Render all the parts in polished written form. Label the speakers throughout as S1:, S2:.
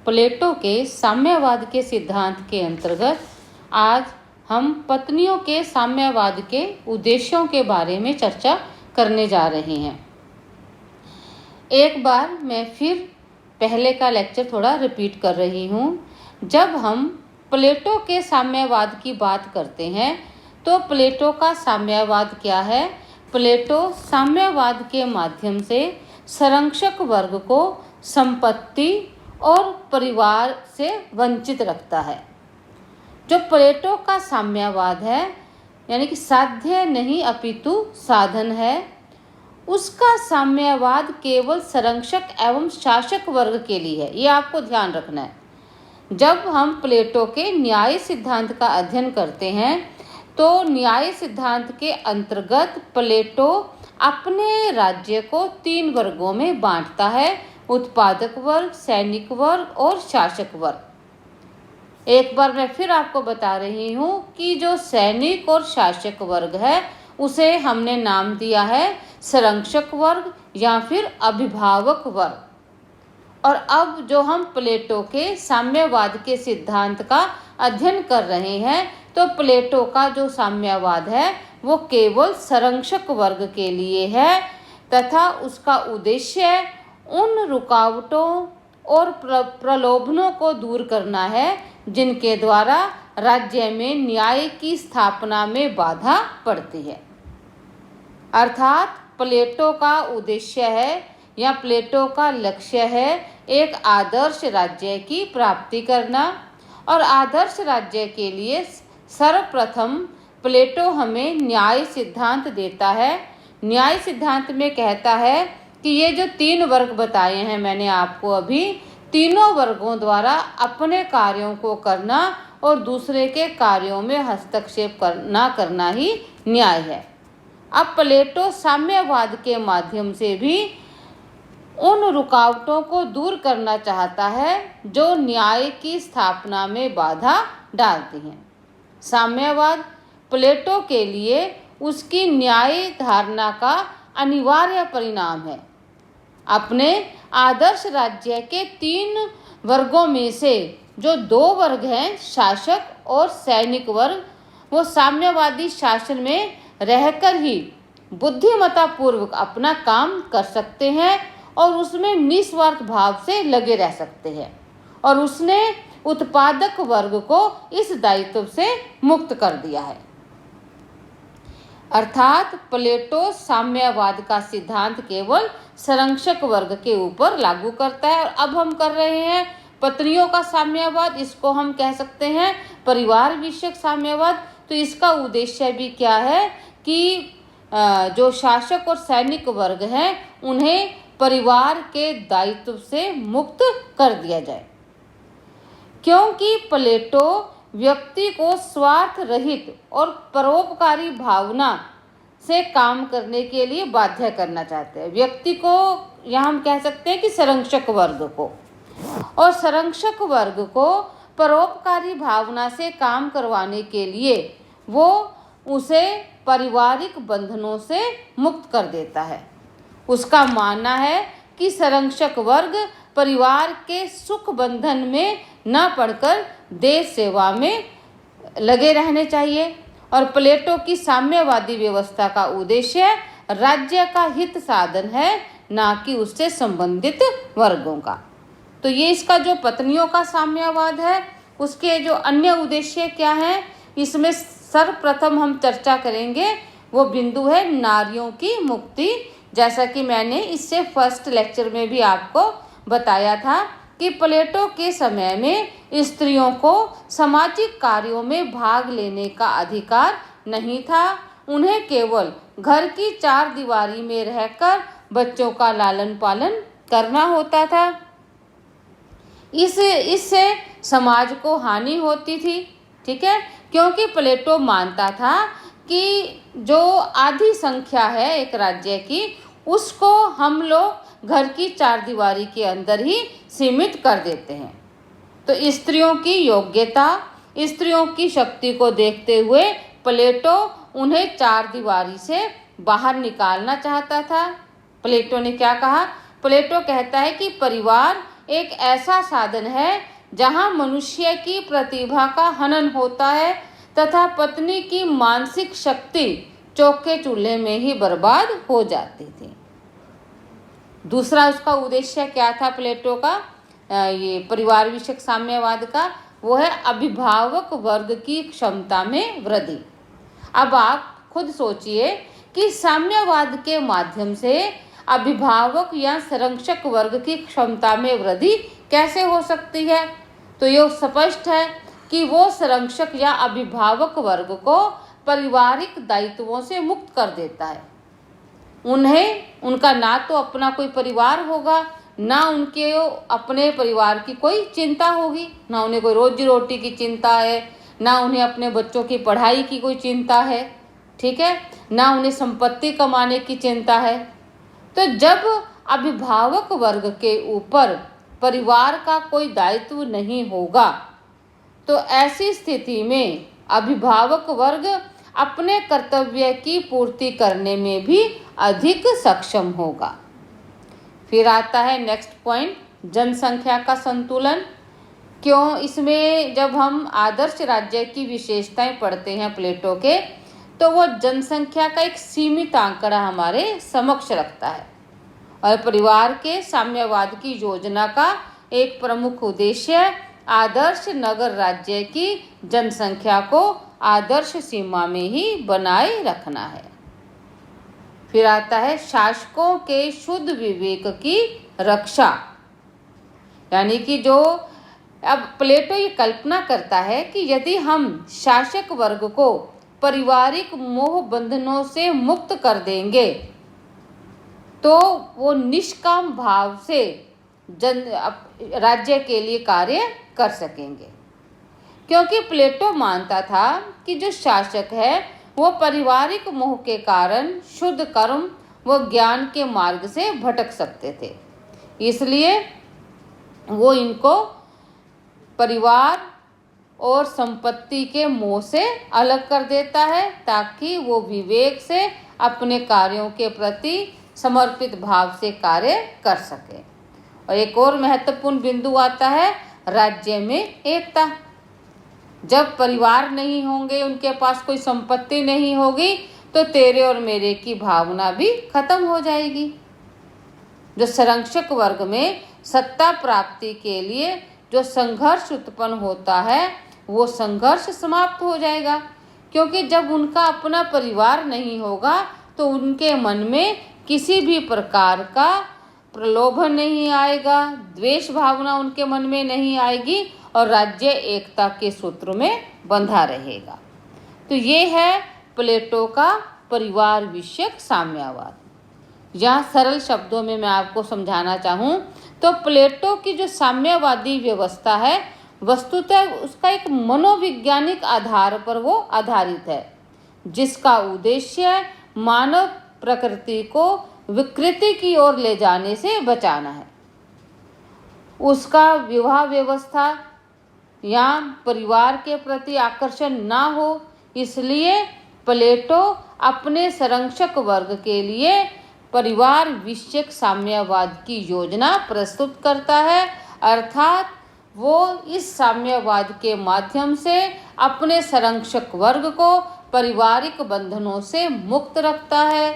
S1: प्लेटो के साम्यवाद के सिद्धांत के अंतर्गत आज हम पत्नियों के साम्यवाद के उद्देश्यों के बारे में चर्चा करने जा रहे हैं। एक बार मैं फिर पहले का लेक्चर थोड़ा रिपीट कर रही हूँ। जब हम प्लेटो के साम्यवाद की बात करते हैं तो प्लेटो का साम्यवाद क्या है? प्लेटो साम्यवाद के माध्यम से संरक्षक वर्ग को संपत्ति और परिवार से वंचित रखता है। जो प्लेटो का साम्यवाद है, यानी कि साध्य नहीं अपितु साधन है, उसका साम्यवाद केवल संरक्षक एवं शासक वर्ग के लिए है। ये आपको ध्यान रखना है। जब हम प्लेटो के न्याय सिद्धांत का अध्ययन करते हैं तो न्याय सिद्धांत के अंतर्गत प्लेटो अपने राज्य को 3 वर्गों में बांटता है: उत्पादक वर्ग, सैनिक वर्ग और शासक वर्ग। एक बार मैं फिर आपको बता रही हूँ कि जो सैनिक और शासक वर्ग है उसे हमने नाम दिया है संरक्षक वर्ग या फिर अभिभावक वर्ग। और अब जो हम प्लेटो के साम्यवाद के सिद्धांत का अध्ययन कर रहे हैं तो प्लेटो का जो साम्यवाद है वो केवल संरक्षक वर्ग के लिए है तथा उसका उद्देश्य उन रुकावटों और प्रलोभनों को दूर करना है जिनके द्वारा राज्य में न्याय की स्थापना में बाधा पड़ती है। अर्थात प्लेटो का उद्देश्य है या प्लेटो का लक्ष्य है एक आदर्श राज्य की प्राप्ति करना। और आदर्श राज्य के लिए सर्वप्रथम प्लेटो हमें न्याय सिद्धांत देता है। न्याय सिद्धांत में कहता है कि ये जो 3 वर्ग बताए हैं मैंने आपको अभी, तीनों वर्गों द्वारा अपने कार्यों को करना और दूसरे के कार्यों में हस्तक्षेप ना करना ही न्याय है। अब प्लेटो साम्यवाद के माध्यम से भी उन रुकावटों को दूर करना चाहता है जो न्याय की स्थापना में बाधा डालती हैं। साम्यवाद प्लेटो के लिए उसकी न्याय धारणा का अनिवार्य परिणाम है। अपने आदर्श राज्य के 3 वर्गों में से जो 2 वर्ग हैं, शासक और सैनिक वर्ग, वो साम्यवादी शासन में रहकर ही बुद्धिमत्तापूर्वक अपना काम कर सकते हैं और उसमें निस्वार्थ भाव से लगे रह सकते हैं। और उसने उत्पादक वर्ग को इस दायित्व से मुक्त कर दिया है। अर्थात प्लेटो साम्यवाद का सिद्धांत केवल संरक्षक वर्ग के ऊपर लागू करता है। और अब हम कर रहे हैं पत्नियों का साम्यवाद, इसको हम कह सकते हैं परिवार विषयक साम्यवाद। तो इसका उद्देश्य भी क्या है कि जो शासक और सैनिक वर्ग हैं उन्हें परिवार के दायित्व से मुक्त कर दिया जाए, क्योंकि प्लेटो व्यक्ति को स्वार्थ रहित और परोपकारी भावना से काम करने के लिए बाध्य करना चाहते हैं। व्यक्ति को यहाँ हम कह सकते हैं कि संरक्षक वर्ग को, और संरक्षक वर्ग को परोपकारी भावना से काम करवाने के लिए वो उसे पारिवारिक बंधनों से मुक्त कर देता है। उसका मानना है कि संरक्षक वर्ग परिवार के सुख बंधन में न पड़कर देश सेवा में लगे रहने चाहिए। और प्लेटो की साम्यवादी व्यवस्था का उद्देश्य राज्य का हित साधन है, ना कि उससे संबंधित वर्गों का। तो ये इसका जो पत्नियों का साम्यवाद है उसके जो अन्य उद्देश्य क्या हैं, इसमें सर्वप्रथम हम चर्चा करेंगे वो बिंदु है नारियों की मुक्ति। जैसा कि मैंने इससे फर्स्ट लेक्चर में भी आपको बताया था कि प्लेटो के समय में स्त्रियों को सामाजिक कार्यों में भाग लेने का अधिकार नहीं था। उन्हें केवल घर की 4 दीवारी में रहकर बच्चों का लालन पालन करना होता था। इससे समाज को हानि होती थी, ठीक है, क्योंकि प्लेटो मानता था कि जो आधी संख्या है एक राज्य की उसको हम लोग घर की 4 दीवारी के अंदर ही सीमित कर देते हैं। तो स्त्रियों की योग्यता, स्त्रियों की शक्ति को देखते हुए प्लेटो उन्हें 4 दीवारी से बाहर निकालना चाहता था। प्लेटो ने क्या कहा? प्लेटो कहता है कि परिवार एक ऐसा साधन है जहां मनुष्य की प्रतिभा का हनन होता है तथा पत्नी की मानसिक शक्ति चौके चूल्हे में ही बर्बाद हो जाती थी। दूसरा उसका उद्देश्य क्या था प्लेटो का, ये परिवार विषयक साम्यवाद का, वो है अभिभावक वर्ग की क्षमता में वृद्धि। अब आप खुद सोचिए कि साम्यवाद के माध्यम से अभिभावक या संरक्षक वर्ग की क्षमता में वृद्धि कैसे हो सकती है। तो ये स्पष्ट है कि वो संरक्षक या अभिभावक वर्ग को पारिवारिक दायित्वों से मुक्त कर देता है। उनका ना तो अपना कोई परिवार होगा, ना उनके अपने परिवार की कोई चिंता होगी, ना उन्हें कोई रोजी रोटी की चिंता है, ना उन्हें अपने बच्चों की पढ़ाई की कोई चिंता है, ठीक है, ना उन्हें संपत्ति कमाने की चिंता है। तो जब अभिभावक वर्ग के ऊपर परिवार का कोई दायित्व नहीं होगा तो ऐसी स्थिति में अभिभावक वर्ग अपने कर्तव्य की पूर्ति करने में भी अधिक सक्षम होगा। फिर आता है नेक्स्ट पॉइंट, जनसंख्या का संतुलन। क्यों, इसमें जब हम आदर्श राज्य की विशेषताएं पढ़ते हैं प्लेटो के, तो वो जनसंख्या का एक सीमित आंकड़ा हमारे समक्ष रखता है और परिवार के साम्यवाद की योजना का एक प्रमुख उद्देश्य आदर्श नगर राज्य की जनसंख्या को आदर्श सीमा में ही बनाए रखना है। फिर आता है शासकों के शुद्ध विवेक की रक्षा, यानी कि जो अब प्लेटो ये कल्पना करता है कि यदि हम शासक वर्ग को पारिवारिक मोह बंधनों से मुक्त कर देंगे तो वो निष्काम भाव से राज्य के लिए कार्य कर सकेंगे। क्योंकि प्लेटो मानता था कि जो शासक है वो पारिवारिक मोह के कारण शुद्ध कर्म व ज्ञान के मार्ग से भटक सकते थे, इसलिए वो इनको परिवार और संपत्ति के मोह से अलग कर देता है ताकि वो विवेक से अपने कार्यों के प्रति समर्पित भाव से कार्य कर सके। और एक और महत्वपूर्ण बिंदु आता है राज्य में एकता। जब परिवार नहीं होंगे, उनके पास कोई संपत्ति नहीं होगी, तो तेरे और मेरे की भावना भी खत्म हो जाएगी। जो संरक्षक वर्ग में सत्ता प्राप्ति के लिए जो संघर्ष उत्पन्न होता है वो संघर्ष समाप्त हो जाएगा, क्योंकि जब उनका अपना परिवार नहीं होगा तो उनके मन में किसी भी प्रकार का प्रलोभन नहीं आएगा, द्वेष भावना उनके मन में नहीं आएगी और राज्य एकता के सूत्र में बंधा रहेगा। तो ये है प्लेटो का परिवार विषयक साम्यवाद। यहाँ सरल शब्दों में मैं आपको समझाना चाहूँ तो प्लेटो की जो साम्यवादी व्यवस्था है वस्तुतः उसका एक मनोवैज्ञानिक आधार पर वो आधारित है, जिसका उद्देश्य मानव प्रकृति को विकृति की ओर ले जाने से बचाना है। उसका विवाह व्यवस्था या परिवार के प्रति आकर्षण ना हो, इसलिए प्लेटो अपने संरक्षक वर्ग के लिए परिवार विषयक साम्यवाद की योजना प्रस्तुत करता है, अर्थात वो इस साम्यवाद के माध्यम से अपने संरक्षक वर्ग को पारिवारिक बंधनों से मुक्त रखता है,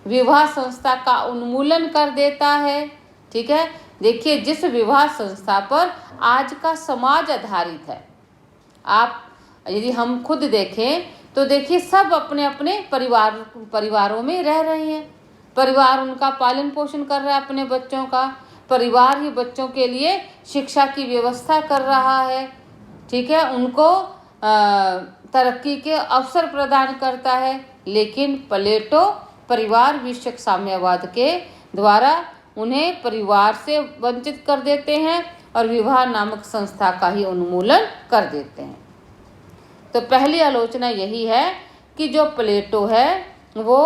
S1: विवाह संस्था का उन्मूलन कर देता है। ठीक है, देखिए जिस विवाह संस्था पर आज का समाज आधारित है, आप यदि हम खुद देखें तो देखिए सब अपने अपने परिवारों में रह रहे हैं, परिवार उनका पालन पोषण कर रहा है अपने बच्चों का, परिवार ही बच्चों के लिए शिक्षा की व्यवस्था कर रहा है, ठीक है, उनको तरक्की के अवसर प्रदान करता है। लेकिन प्लेटो परिवार विषयक साम्यवाद के द्वारा उन्हें परिवार से वंचित कर देते हैं और विवाह नामक संस्था का ही उन्मूलन कर देते हैं। तो पहली आलोचना यही है कि जो प्लेटो है वो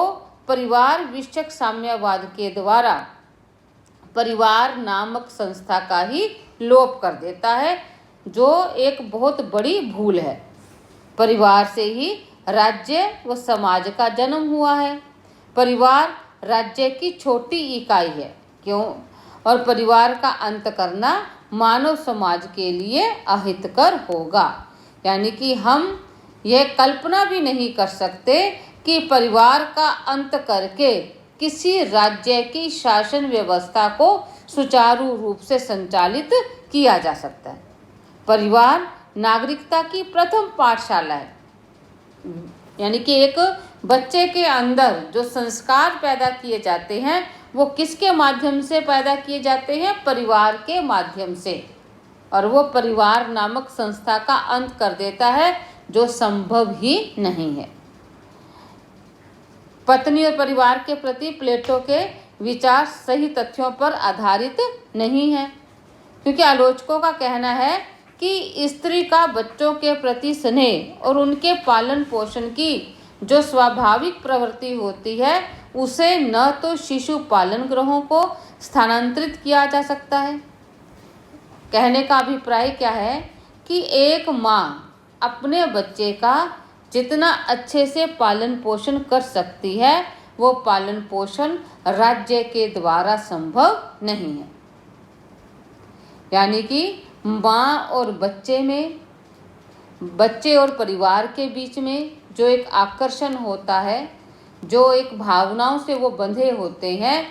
S1: परिवार विषयक साम्यवाद के द्वारा परिवार नामक संस्था का ही लोप कर देता है, जो एक बहुत बड़ी भूल है। परिवार से ही राज्य व समाज का जन्म हुआ है। परिवार राज्य की छोटी इकाई है, क्यों? और परिवार का अंत करना मानव समाज के लिए अहितकर होगा। यानी कि हम यह कल्पना भी नहीं कर सकते कि परिवार का अंत करके किसी राज्य की शासन व्यवस्था को सुचारू रूप से संचालित किया जा सकता है। परिवार नागरिकता की प्रथम पाठशाला है। यानी कि एक बच्चे के अंदर जो संस्कार पैदा किए जाते हैं वो किसके माध्यम से पैदा किए जाते हैं? परिवार के माध्यम से। और वो परिवार नामक संस्था का अंत कर देता है, जो संभव ही नहीं है। पत्नी और परिवार के प्रति प्लेटो के विचार सही तथ्यों पर आधारित नहीं है, क्योंकि आलोचकों का कहना है कि स्त्री का बच्चों के प्रति स्नेह और उनके पालन पोषण की जो स्वाभाविक प्रवृत्ति होती है उसे न तो शिशु पालन गृहों को स्थानांतरित किया जा सकता है। कहने का अभिप्राय क्या है कि एक माँ अपने बच्चे का जितना अच्छे से पालन पोषण कर सकती है वो पालन पोषण राज्य के द्वारा संभव नहीं है। यानी कि माँ और बच्चे में, बच्चे और परिवार के बीच में जो एक आकर्षण होता है, जो एक भावनाओं से वो बंधे होते हैं,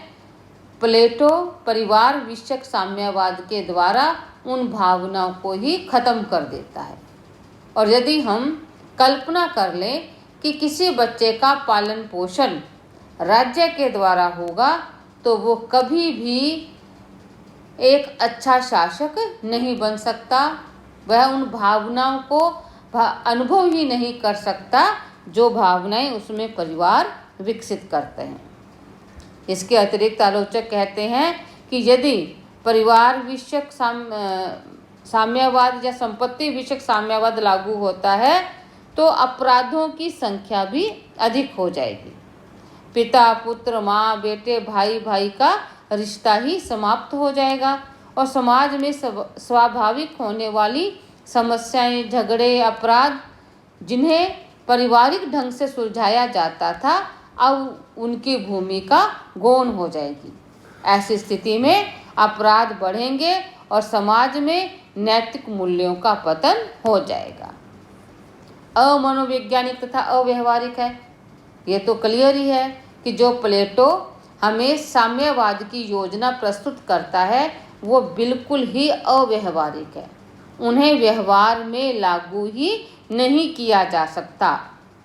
S1: प्लेटो परिवार विषयक साम्यवाद के द्वारा उन भावनाओं को ही खत्म कर देता है। और यदि हम कल्पना कर लें कि किसी बच्चे का पालन पोषण राज्य के द्वारा होगा तो वो कभी भी एक अच्छा शासक नहीं बन सकता। वह उन भावनाओं को अनुभव ही नहीं कर सकता जो भावनाएं उसमें परिवार विकसित करते हैं। इसके अतिरिक्त आलोचक कहते हैं कि यदि परिवार विषयक साम्यवाद या संपत्ति विषयक साम्यवाद लागू होता है तो अपराधों की संख्या भी अधिक हो जाएगी। पिता पुत्र, माँ बेटे, भाई भाई का रिश्ता ही समाप्त हो जाएगा और समाज में स्वाभाविक होने वाली समस्याएं, झगड़े, अपराध जिन्हें पारिवारिक ढंग से सुलझाया जाता था अब उनकी भूमिका गौण हो जाएगी। ऐसी स्थिति में अपराध बढ़ेंगे और समाज में नैतिक मूल्यों का पतन हो जाएगा। अमनोवैज्ञानिक तथा अव्यवहारिक है। ये तो क्लियर ही है कि जो प्लेटो हमें साम्यवाद की योजना प्रस्तुत करता है वो बिल्कुल ही अव्यवहारिक है। उन्हें व्यवहार में लागू ही नहीं किया जा सकता।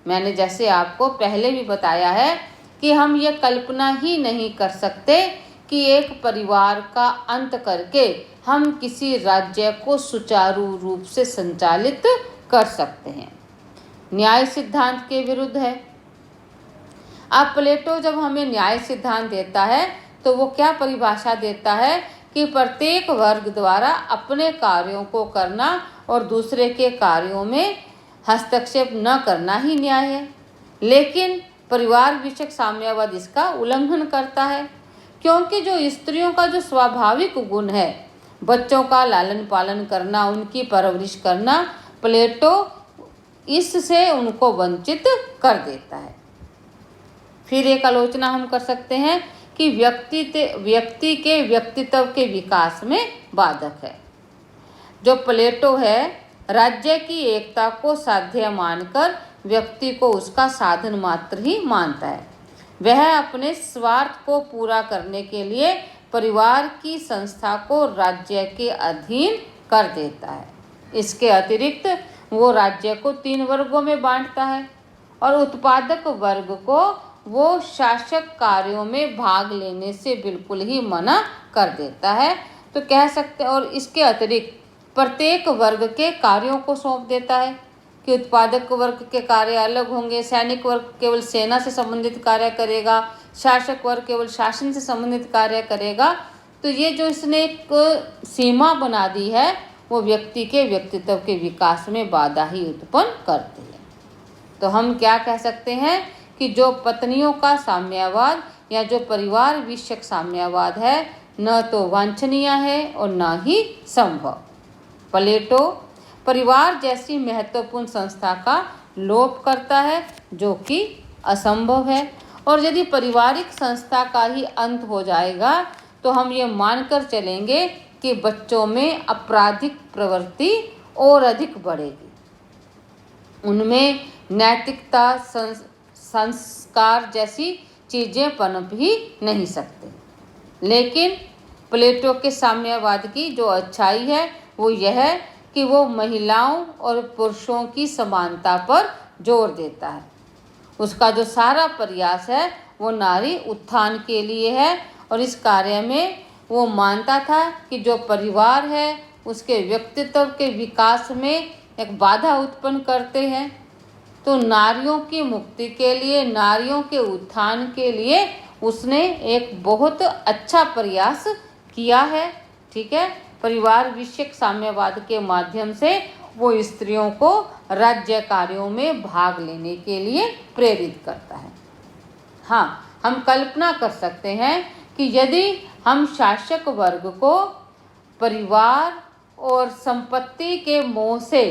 S1: मैंने जैसे आपको पहले भी बताया है कि हम ये कल्पना ही नहीं कर सकते कि एक परिवार का अंत करके हम किसी राज्य को सुचारू रूप से संचालित कर सकते हैं। न्याय सिद्धांत के विरुद्ध है। अब प्लेटो जब हमें न्याय सिद्धांत देता है तो वो क्या परिभाषा देता है कि प्रत्येक वर्ग द्वारा अपने कार्यों को करना और दूसरे के कार्यों में हस्तक्षेप न करना ही न्याय है। लेकिन परिवार विषयक साम्यवाद इसका उल्लंघन करता है, क्योंकि जो स्त्रियों का जो स्वाभाविक गुण है बच्चों का लालन पालन करना, उनकी परवरिश करना, प्लेटो इससे उनको वंचित कर देता है। फिर एक आलोचना हम कर सकते हैं कि व्यक्ति के व्यक्तित्व के विकास में बाधक है। जो प्लेटो है राज्य की एकता को साध्य मानकर व्यक्ति को उसका साधन मात्र ही मानता है। वह अपने स्वार्थ को पूरा करने के लिए परिवार की संस्था को राज्य के अधीन कर देता है। इसके अतिरिक्त वो राज्य को 3 वर्गों में बांटता है और उत्पादक वर्ग को वो शासक कार्यों में भाग लेने से बिल्कुल ही मना कर देता है। तो कह सकते हैं, और इसके अतिरिक्त प्रत्येक वर्ग के कार्यों को सौंप देता है कि उत्पादक वर्ग के कार्य अलग होंगे, सैनिक वर्ग केवल सेना से संबंधित कार्य करेगा, शासक वर्ग केवल शासन से संबंधित कार्य करेगा। तो ये जो इसने एक सीमा बना दी है वो व्यक्ति के व्यक्तित्व के विकास में बाधा ही उत्पन्न करती है। तो हम क्या कह सकते हैं कि जो पत्नियों का साम्यवाद या जो परिवार विषयक साम्यवाद है न तो वांछनीय है और न ही संभव। प्लेटो परिवार जैसी महत्वपूर्ण संस्था का लोप करता है जो कि असंभव है, और यदि पारिवारिक संस्था का ही अंत हो जाएगा तो हम ये मानकर चलेंगे कि बच्चों में आपराधिक प्रवृत्ति और अधिक बढ़ेगी, उनमें नैतिकता संस्कार जैसी चीज़ें पनप ही नहीं सकते। लेकिन प्लेटो के साम्यवाद की जो अच्छाई है वो यह है कि वो महिलाओं और पुरुषों की समानता पर जोर देता है। उसका जो सारा प्रयास है वो नारी उत्थान के लिए है, और इस कार्य में वो मानता था कि जो परिवार है उसके व्यक्तित्व के विकास में एक बाधा उत्पन्न करते हैं, तो नारियों की मुक्ति के लिए, नारियों के उत्थान के लिए उसने एक बहुत अच्छा प्रयास किया है। ठीक है, परिवार विषयक साम्यवाद के माध्यम से वो स्त्रियों को राज्य कार्यों में भाग लेने के लिए प्रेरित करता है। हाँ, हम कल्पना कर सकते हैं कि यदि हम शासक वर्ग को परिवार और संपत्ति के मोह से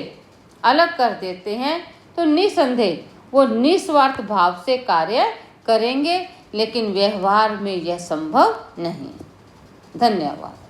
S1: अलग कर देते हैं तो निसंदेह वो निस्वार्थ भाव से कार्य करेंगे, लेकिन व्यवहार में यह संभव नहीं। धन्यवाद।